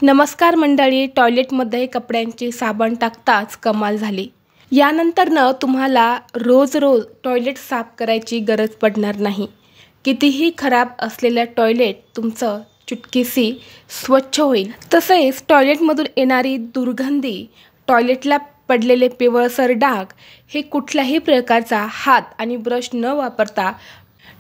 नमस्कार मंडळी, टॉयलेटमध्ये कपड्यांची साबण टाकताच कमाल झाली। यानंतरनं तुम्हाला रोज टॉयलेट साफ करायची गरज पडणार नाही। कितीही खराब असलेलं टॉयलेट तुमचं चुटकीशी स्वच्छ होईल। तसेच टॉयलेटमधून येणारी दुर्गंधी, टॉयलेटला पडलेले पिवळसर डाग हे कुठल्याही प्रकारचा हात आणि ब्रश न वापरता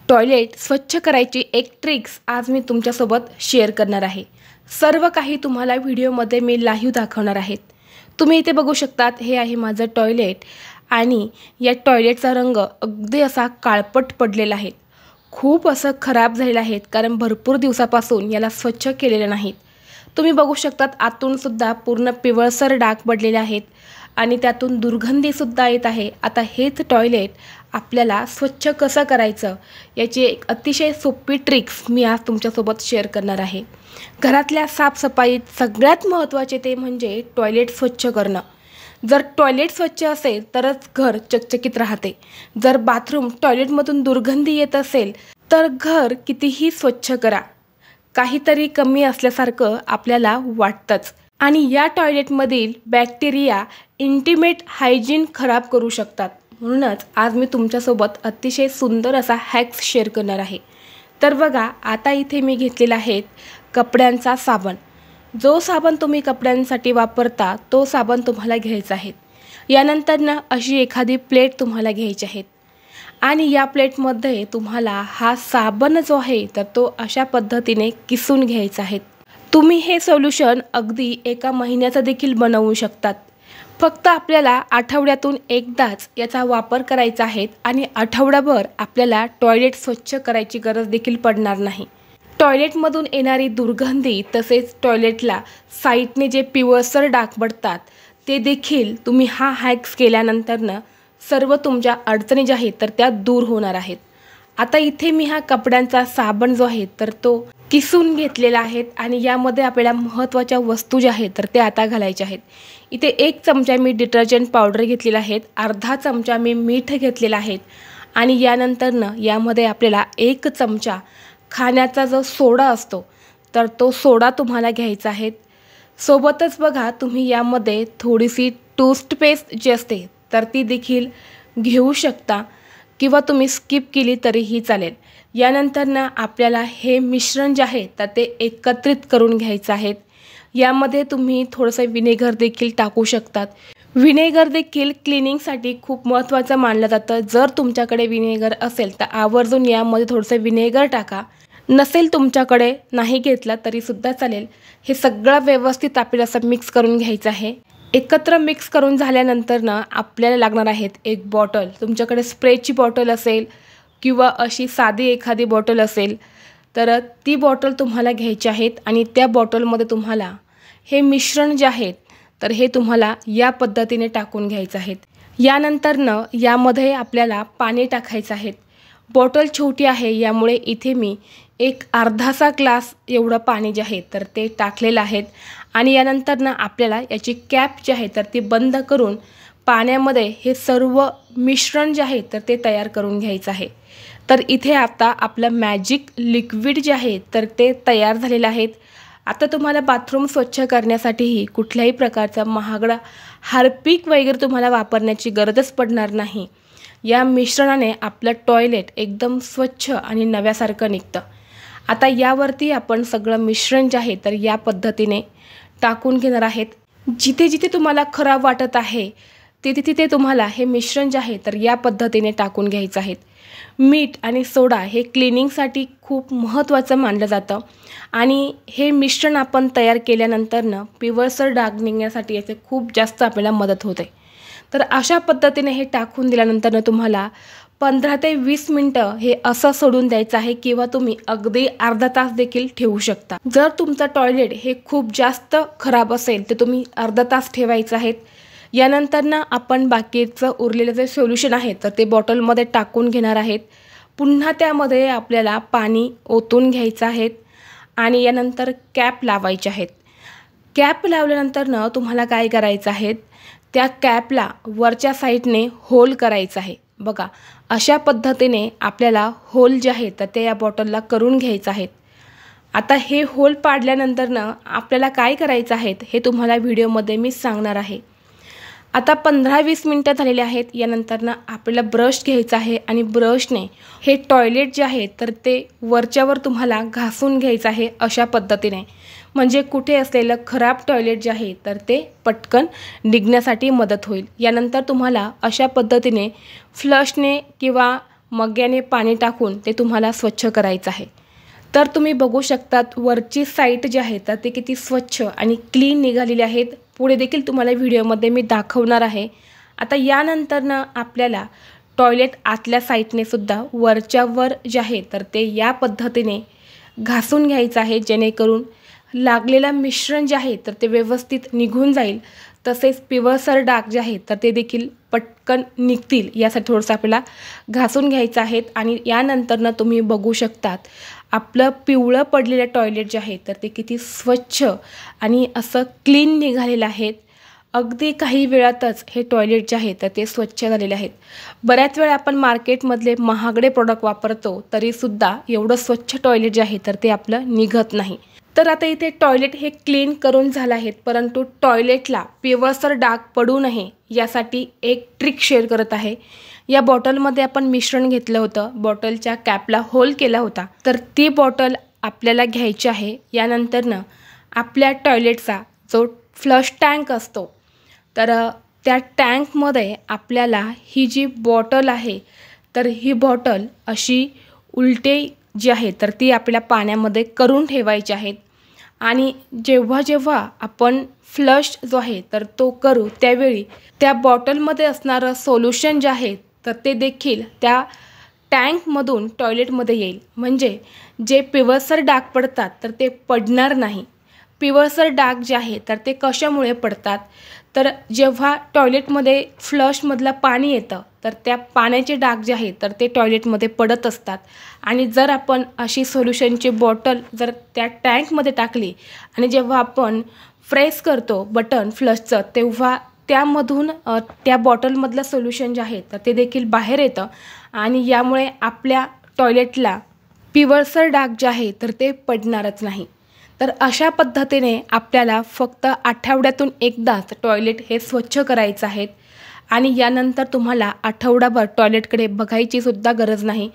टॉयलेट स्वच्छ करायची एक ट्रिक्स आज मी तुमच्यासोबत शेअर करणार आहे। सर्व काही तुम्हाला व्हिडिओमध्ये मी लाईव्ह दाखवणार आहे। तुम्ही इथे बघू शकतात, हे आहे माझं टॉयलेट आणि या टॉयलेटचा रंग अगदी असा काळपट पडलेला आहे। खूप असं खराब झालेलं आहे, कारण भरपूर दिवसापासून याला स्वच्छ केलेलं नाही। तुम्ही बघू शकतात, आतून सुद्धा पूर्ण पिवळसर डाग पडलेले आहेत आणि त्यातून दुर्गंधी सुद्धा येत आहे। आता हेच टॉयलेट आपल्याला स्वच्छ कसं करायचं याची एक अतिशय सोपी ट्रिक्स मी आज तुमच्यासोबत शेअर करणार आहे। घरातल्या साफसफाईत सगळ्यात महत्त्वाचे ते म्हणजे टॉयलेट स्वच्छ करणं। जर टॉयलेट स्वच्छ असेल तरच घर चकचकीत राहते। जर बाथरूम टॉयलेटमधून दुर्गंधी येत असेल तर घर कितीही स्वच्छ करा, काहीतरी कमी असल्यासारखं आपल्याला वाटतंच। आणि या टॉयलेटमधील बॅक्टेरिया इंटिमेट हायजीन खराब करू शकतात। म्हणूनच आज मी तुमच्यासोबत अतिशय सुंदर असा हॅक्स शेअर करणार आहे। तर बघा, आता इथे मी घेतलेला आहे कपड्यांचा साबण। जो साबण तुम्ही कपड्यांसाठी वापरता तो साबण तुम्हाला घ्यायचा आहे। यानंतर अशी एखादी प्लेट तुम्हाला घ्यायची आहे आणि या प्लेटमध्ये तुम्हाला हा साबण जो आहे तर तो अशा पद्धतीने किसून घ्यायचा आहे। तुम्ही हे सोल्युशन अगदी एका महिन्याचं देखील बनवू शकतात। फक्त आपल्याला आठवड्यातून एकदाच याचा वापर करायचा आहे आणि आठवडाभर आपल्याला टॉयलेट स्वच्छ करायची गरज देखील पडणार नाही। टॉयलेटमधून येणारी दुर्गंधी तसेच टॉयलेटला साईडने जे पिवळसर डाग पडतात ते देखील तुम्ही हा हॅक्स केल्यानंतरनं सर्व तुमच्या अडचणी ज्या आहेत तर त्या दूर होणार आहेत। आता इथे मी हा कपड्यांचा साबण जो आहे तर तो किसून घेतलेला आहे आणि यामध्ये आपल्याला महत्त्वाच्या वस्तू ज्या आहेत तर ते आता घालायच्या आहेत। इथे 1 चमचा मी डिटर्जंट पावडर घेतलेला आहे, अर्धा चमचा मी मीठ घेतलेला आहे आणि यानंतरनं यामध्ये आपल्याला 1 चमचा खाण्याचा जो सोडा असतो तर तो सोडा तुम्हाला घ्यायचा आहे। सोबतच बघा, तुम्ही यामध्ये थोडीशी टूथपेस्ट जी असते तर ती देखील घेऊ शकता किंवा तुम्ही स्किप केली तरीही चालेल। यानंतरनं आपल्याला हे मिश्रण जे आहे तर ते एकत्रित करून घ्यायचं आहे। यामध्ये तुम्ही थोडंसं विनेगर देखील टाकू शकतात। विनेगर देखील क्लिनिंगसाठी खूप महत्त्वाचं मानलं जातं। जर तुमच्याकडे विनेगर असेल तर आवर्जून यामध्ये थोडंसं विनेगर टाका, नसेल तुमच्याकडे नाही घेतला तरीसुद्धा चालेल। हे सगळं व्यवस्थित आपल्याला असं मिक्स करून घ्यायचं आहे। एकत्र मिक्स करून झाल्यानंतरनं आपल्याला लागणार आहेत एक बॉटल। तुमच्याकडे स्प्रेची बॉटल असेल किंवा अशी साधी एखादी बॉटल असेल तर ती बॉटल तुम्हाला घ्यायची आहेत आणि त्या बॉटलमध्ये तुम्हाला हे मिश्रण जे आहे तर हे तुम्हाला या पद्धतीने टाकून घ्यायचं आहे। यानंतरनं यामध्ये आपल्याला पाणी टाकायचं आहे। बॉटल छोटी आहे यामुळे इथे मी एक अर्धासा ग्लास एवढं पाणी जे आहे तर ते टाकलेलं आहे आणि यानंतरनं आपल्याला याची कॅप जी आहे तर ती बंद करून पाण्यामध्ये हे सर्व मिश्रण जे आहे तर ते तयार करून घ्यायचं आहे। तर इथे आता आपलं मॅजिक लिक्विड जे आहे तर ते तयार झालेलं आहे। आता तुम्हाला बाथरूम स्वच्छ करण्यासाठीही कुठल्याही प्रकारचा महागडा हार्पिक वगैरे तुम्हाला वापरण्याची गरजच पडणार नाही। या मिश्रणाने आपलं टॉयलेट एकदम स्वच्छ आणि नव्यासारखं निघतं। आता यावरती आपण सगळं मिश्रण जे आहे तर या पद्धतीने टाकून घेणार आहेत। जिथे जिथे तुम्हाला खराब वाटत आहे तिथे तिथे तुम्हाला हे मिश्रण जे आहे तर या पद्धतीने टाकून घ्यायचं आहे। मीठ आणि सोडा हे क्लिनिंगसाठी खूप महत्त्वाचं मानलं जातं आणि हे मिश्रण आपण तयार केल्यानंतरनं पिवळसर डाग निघण्यासाठी याचे खूप जास्त आपल्याला मदत होते। तर अशा पद्धतीने हे टाकून दिल्यानंतरनं तुम्हाला 15 ते 20 मिनटं हे असं सोडून द्यायचं आहे किंवा तुम्ही अगदी अर्धा तास देखील ठेवू शकता। जर तुमचं टॉयलेट हे खूप जास्त खराब असेल तर तुम्ही अर्धा तास ठेवायचं आहे। यानंतरनं आपण बाकीचं उरलेलं जे सोल्युशन आहे तर ते बॉटलमध्ये टाकून घेणार आहेत। पुन्हा त्यामध्ये आपल्याला पाणी ओतून घ्यायचं आहे आणि यानंतर कॅप लावायचे आहेत। कॅप लावल्यानंतरनं तुम्हाला काय करायचं आहे, त्या कॅपला वरच्या साईडने होल करायचं आहे। बघा, अशा पद्धतीने आपल्याला होल जे आहे तर ते या बॉटलला करून घ्यायचं आहे। आता हे होल पाडल्यानंतर आपल्याला काय करायचं आहे हे तुम्हाला व्हिडिओमध्ये मी सांगणार आहे। आता 15-20 मिनिटं झालेली आहेत। यानंतर आपल्याला ब्रश घ्यायचा आहे आणि ब्रशने हे टॉयलेट जे आहे तर ते वरच्यावर तुम्हाला घासून घ्यायचं आहे अशा पद्धतीने, म्हणजे कुठे असलेलं खराब टॉयलेट जे आहे तर ते पटकन निघण्यासाठी मदत होईल। यानंतर तुम्हाला अशा पद्धतीने फ्लशने किंवा मग्याने पाणी टाकून ते तुम्हाला स्वच्छ करायचं आहे। तर तुम्ही बघू शकतात वरची साईड जी आहे तर ते किती स्वच्छ आणि क्लीन निघालेली आहेत। पुढे देखील तुम्हाला व्हिडिओमध्ये मी दाखवणार आहे। आता यानंतर आपल्याला टॉयलेट आतल्या साईडने सुद्धा वरच्यावर जे आहे तर ते या पद्धतीने घासून घ्यायचं आहे, जेणेकरून लागलेलं मिश्रण जे आहे तर ते व्यवस्थित निघून जाईल। तसेच पिवळसर डाग जे आहे तर ते देखील पटकन निघतील यासाठी थोडंसं आपल्याला घासून घ्यायचं आहे। आणि यानंतर तुम्ही बघू शकतात आपलं पिवळं पडलेलं टॉयलेट जे आहे तर ते किती स्वच्छ आणि असं क्लीन निघालेलं आहे। अगदी काही वेळातच हे टॉयलेट जे आहे तर ते स्वच्छ झालेले आहेत। बऱ्याच वेळा आपण मार्केटमधले महागडे प्रोडक्ट वापरतो तरीसुद्धा एवढं स्वच्छ टॉयलेट जे आहे तर ते आपलं निघत नाही। तर आता इथे टॉयलेट हे क्लीन करून झालं आहे, परंतु टॉयलेटला पिवळसर डाग पडू नये यासाठी एक ट्रिक शेअर करत आहे। या बॉटलमध्ये आपण मिश्रण घेतलं होतं, बॉटलच्या कॅपला होल केला होता, तर ती बॉटल आपल्याला घ्यायची आहे। यानंतर आपल्या टॉयलेटचा जो फ्लश टँक असतो तर त्या टँकमध्ये आपल्याला ही जी बॉटल आहे तर ही बॉटल अशी उलटे जी आहे तर ती आपल्या पाण्यामध्ये करून ठेवायची आहेत। आणि जेव्हा जेव्हा आपण फ्लश जो आहे तर तो करू त्यावेळी त्या बॉटलमध्ये असणारं सोल्युशन जे आहे तर ते देखील त्या टँकमधून टॉयलेटमध्ये येईल, म्हणजे जे पिवळसर डाग पडतात तर ते पडणार नाही। पिवळसर डाग जे आहे तर ते कशामुळे पडतात, तर जेव्हा टॉयलेटमध्ये फ्लशमधलं पाणी येतं तर त्या पाण्याचे डाग जे आहे तर ते टॉयलेटमध्ये पडत असतात। आणि जर आपण अशी सोल्युशनची बॉटल जर त्या टँकमध्ये टाकली आणि जेव्हा आपण प्रेस करतो बटन फ्लशचं तेव्हा त्यामधून त्या बॉटलमधलं सोल्युशन जे आहे तर ते देखील बाहेर येतं आणि यामुळे आपल्या टॉयलेटला पिवळसर डाग जे आहे तर ते पडणारच नाही। तर अशा पद्धतीने आपल्याला फक्त आठवड्यातून एकदाच टॉयलेट हे स्वच्छ करायचं आहे आणि यानंतर तुम्हाला आठवडाभर टॉयलेटकडे बघायची सुद्धा गरज नाही।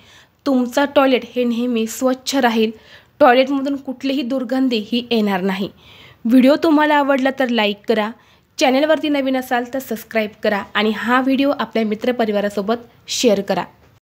तुमचा टॉयलेट हे नेहमी स्वच्छ राहील, टॉयलेटमधून कुठलीही दुर्गंधी ही येणार नाही। व्हिडिओ तुम्हाला आवडला तर लाईक करा, चॅनलवरती नवीन असाल तर सबस्क्राईब करा आणि हा व्हिडिओ आपल्या मित्रपरिवारासोबत शेअर करा।